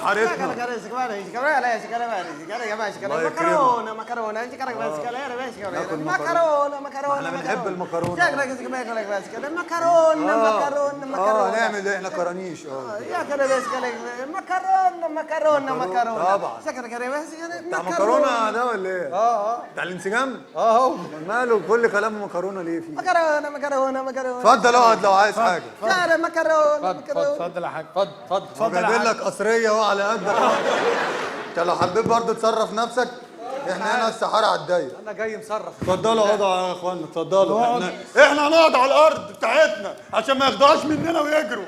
حارتنا. مكرونه مكرونه انت كده بس كده مكرونه مكرونه احنا بنحب المكرونه. مكرونه هنعمل ايه احنا كرانيش. يا كده بس كده مكرونه طبعا. بتاع مكرونه ده ولا ايه؟ بتاع الانسجام؟ هو ماله كل كلامه مكرونه ليه فيه؟ مكرونه اتفضل اقعد لو عايز حاجه. مكرونه اتفضل يا حاج، اتفضل جايبين لك قصريه اهو على قدك. انت لو حبيت برضه تصرف نفسك احنا هنا السحاره على الضيق. انا جاي مصرف. اتفضلوا اقعدوا يا اخوانا، اتفضلوا. احنا هنقعد على الارض بتاعتنا عشان ما ياخدوهاش مننا ويجروا.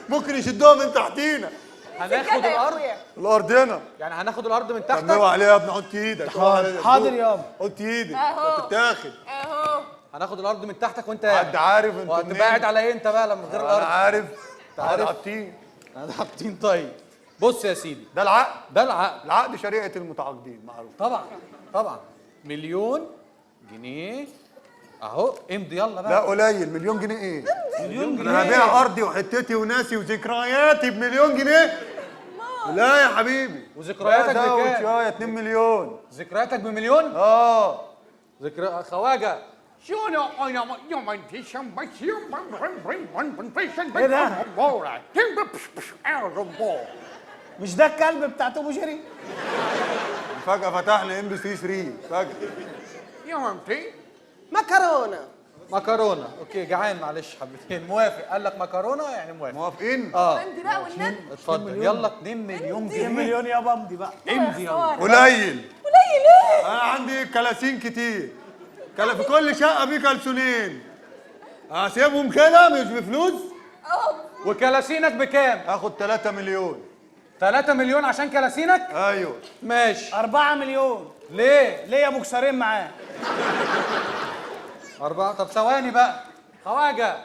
ممكن يشدوها من تحتينا. هناخد الارض. الارض هنا يعني هناخد الارض من تحتك. كملوا عليها يا ابني. حط ايدك. حاضر يابا. حط ايدك. اهو تتاخد. اهو هناخد الارض من تحتك وانت حد عارف انت وهتبقى قاعد على ايه انت بقى لما غير انا الارض؟ عارف. عارف؟ حاطين. انا حاطين. طيب بص يا سيدي، ده العقد. ده العقد. العقد شريعه المتعاقدين معروف. طبعا طبعا. مليون جنيه اهو. امضي يلا بقى. لا قليل. مليون جنيه ايه؟ مليون جنيه. انا هبيع ارضي وحتتي وناسي وذكرياتي بمليون جنيه؟ لا يا حبيبي. وذكرياتك بكام؟ شويه 2 مليون. ذكرياتك بمليون؟ ذكرى خواجه. ايه ده؟ مش ده الكلب بتاع توم وجيري؟ فجأة فتحنا ام بي سي 3 فجأة. مكرونه مكرونه. اوكي جعان معلش حبتين. موافق. قال لك مكرونه يعني موافق. موافقين؟ امضي بقى والنبي. اتفضل يلا. 2 مليون 2 جنيه. مليون يا بمضي بقى. امضي يلا. قليل. قليل ايه؟ انا عندي كلاسين كتير. في كل شقة في كلسونين. هسيبهم كده مش بفلوس؟ وكلاسينك بكام؟ هاخد 3 مليون. 3 مليون عشان كلاسينك؟ ايوه. ماشي. 4 مليون. ليه؟ ليا بوكسرين معاه. 4. طب ثواني بقى. خواجه.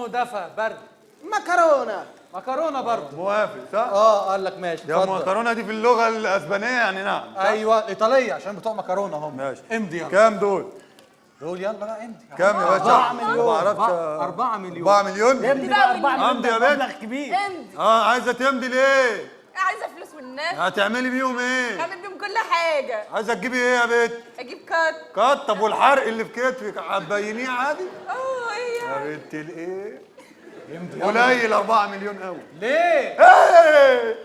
دفى برد. مكرونه مكرونه برضه. موافق صح؟ قال لك ماشي. يا اتفضل. المكرونة دي في اللغة الاسبانية يعني نعم. ايوه الايطاليه عشان بتوع مكرونه هم. ماشي. امضي يلا. كام دول؟ دول يلا بقى امضي. كام يا باشا؟ 4 مليون. ما بعرفش. 4 مليون. 4 مليون؟ امضي بقى 4 مليون. امضي يا ده بنت. مبلغ كبير. امضي. عايزة تمضي ليه؟ عايزه فلوس والناس. هتعملي بيهم ايه؟ اعمل بيهم كل حاجه. عايزة تجيبي ايه يا بنت؟ اجيب كات. طب والحرق اللي في كتفك هتبينيه عادي؟ ايه يا بنت الايه؟ قليل 4 مليون قوي. ليه؟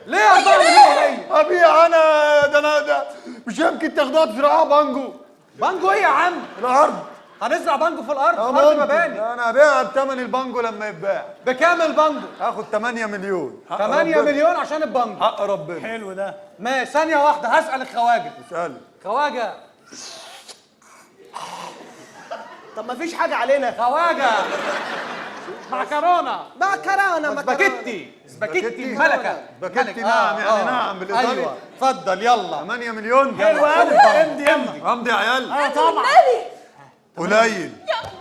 ليه 4 مليون قليل؟ ابيع انا ده مش يمكن تاخدوها تزرعوها بانجو. بانجو ايه يا عم؟ الارض. هنزرع بانجو في الارض؟ ارض ممكن. مباني. انا هبيعها بثمن البانجو لما يتباع. بكام البانجو؟ هاخد 8 مليون. 8 مليون عشان البانجو. حق ربنا. حلو ده. ما ثانيه واحده هسال الخواجه. اسألي. خواجه. طب ما فيش حاجه علينا. خواجه. مكرونه. مكرونه سباكيتي ملكه. سباكيتي نعم يعني نعم بالايطالي. ايوه اتفضل يلا. 8 مليون. حلو قوي. امضي امضي يا عيال. طبعا. قليل.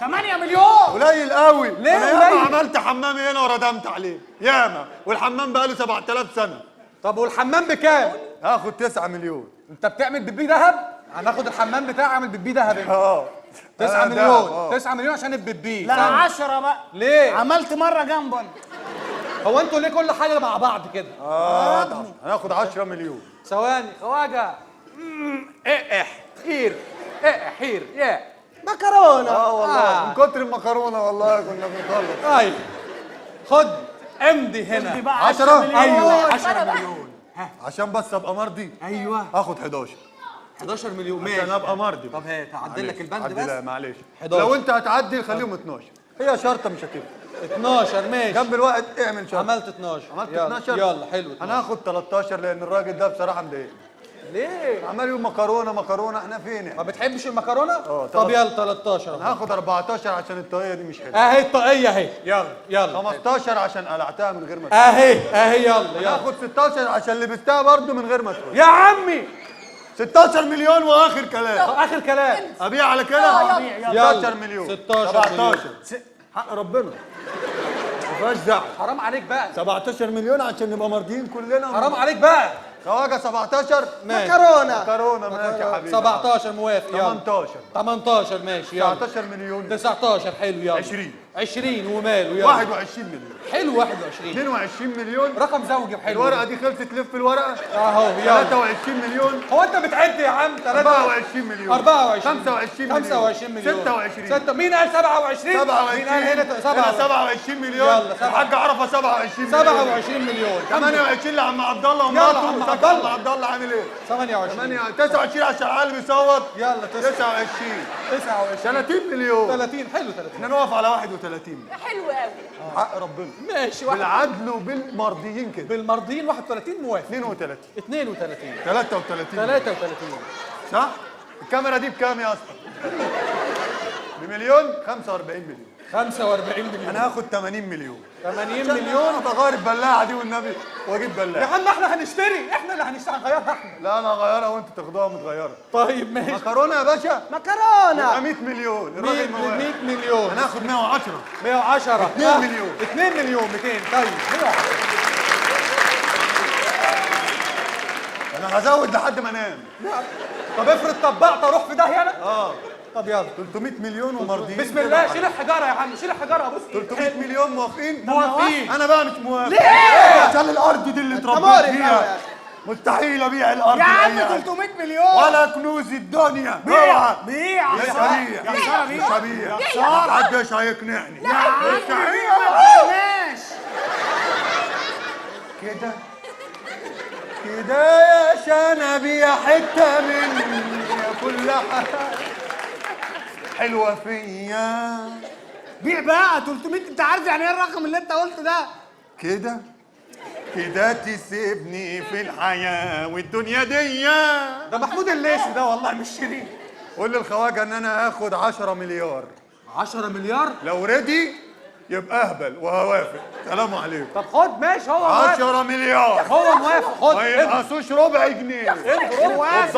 8 مليون. قليل قوي. ليه انا ياما قليل؟ عملت حمام هنا وردمت عليه ياما، والحمام بقاله 7000 سنه. طب والحمام بكام؟ هاخد 9 مليون. انت بتعمل بيبي ذهب؟ هناخد الحمام بتاعي اعمل بيبي ذهب انت. 9 أنا مليون. دهب. 9 مليون عشان البيبي. لا 10 بقى. ليه؟ عملت مره جنبه انا. هو انتوا ليه كل حاجه مع بعض كده؟ طبعا هناخد 10 مليون. ثواني خواجه. حير. حير يا مكرونه. والله من كتر المكرونه والله كنا بنخلص. طيب خد امضي هنا. امضي بقى 10 مليون. ايوه 10 مليون. عشان بس ابقى مرضي. ايوه هاخد 11 11 مليون عشان ماشي. ابقى مرضي. طب هات هعدل لك البند عدل. لا بس. معلش 11. لو انت هتعدي خليهم 12. هي شرطه مش هتفرق. 12 ماشي. جنب الوقت اعمل شرطه. عملت 12. عملت يلا. 12. يلا حلو. انا هاخد 13 لان الراجل ده بصراحه مضايقني. ليه؟ عمال يقول مكرونه مكرونه. احنا فين؟ ما بتحبش المكرونه؟ طب طب يلا 13 انا هاخد 14 عشان الطاقيه دي مش حلوه. اهي الطاقيه اهي. يلا 15 عشان قلعتها من غير ما اهي يلا هاخد 16 عشان لبستها برضو من غير ما تقول. يا عمي. 16 مليون واخر كلام. اخر كلام. ابيع على كده. يلا 16 مليون. 16 مليون. 17 حق ربنا ما فيهاش زعل. حرام عليك بقى. 17 مليون عشان نبقى مرضيين كلنا. حرام عليك بقى. خواجه 17 ماشي. مكرونه مكرونه ماشي يا حبيبي 17 موافق يلا 18 18 ماشي يلا 19 مليون 19 حلو يلا 20 20 وماله يلا 21 مليون حلو 21 22 مليون. رقم زوجي حلو الورقه دي خلصت تلف الورقه اهو يلا 23 مليون. هو انت بتعد يا عم 24 مليون 24 25 مليون 25 مليون 26 مين قال 27 27 مين قال هنا هنا 27 27 مليون. يلا، سبعة. الحاج عرفه 27 مليون 27 مليون 28 لعم عبد الله يلا، ومراته. عم وسكر عبد الله. عبد الله عامل ايه؟ 28 29 عشان العيال بيصوت. يلا 29 29 30 مليون. 30 حلو 30 احنا نقف على 31. حلو قوي. حق ربنا ماشي واحد بالعدل وبالمرضيين كده. بالمرضيين 31 موافق 32 32 33 33 صح؟ الكاميرا دي بكام يا اسطى؟ بمليون 45 مليون. 45 مليون انا هاخد 80 مليون 80 مليون مليون بغير البلاعه دي والنبي واجيب يا بلاعه. عم احنا هنشتري احنا اللي هنشتري هنغيرها احنا لا انا هغيرها وانت تاخدوها متغيره. طيب ماشي مكرونه يا باشا يبقى مكرونه 100 مليون. الراجل 100 موافق. 100 مليون انا هاخد 110. 110 2 مليون. 2 مليون 200 طيب 110 انا هزود لحد ما انام. طب افرض طبقت اروح في داهيه انا طب يلا 300 مليون ومرضيين. بسم الله شيل الحجاره يا عم شيل الحجاره بص 300 مليون موافقين؟ موافقين. انا بقى مش موافق. ليه؟ عشان الارض دي اللي اتربيت مقرف أوي فيها يا مستحيل ابيع الارض يا عم لأي حد. 300 مليون ولا كنوز الدنيا. اوعى. بيع مش يا هبيع خسارة مش هبيع خسارة. محدش هيقنعني. مستحيل. ماشي كده كده يا عشان ابيع حته مني كل حاجه حلوه فيا. بيع بقى 300. انت عارف يعني ايه الرقم اللي انت قلته ده؟ كده كده تسيبني في الحياه والدنيا دي. ده محمود الليثي ده والله مش شيرين قول للخواجه ان انا هاخد 10 مليار. 10 مليار لو ريدي يبقى اهبل وهوافق. سلام عليكم. طب خد ماشي هو موافق 10 مليار هو موافق خد ما ينقصوش ربع جنيه. انت والضرايب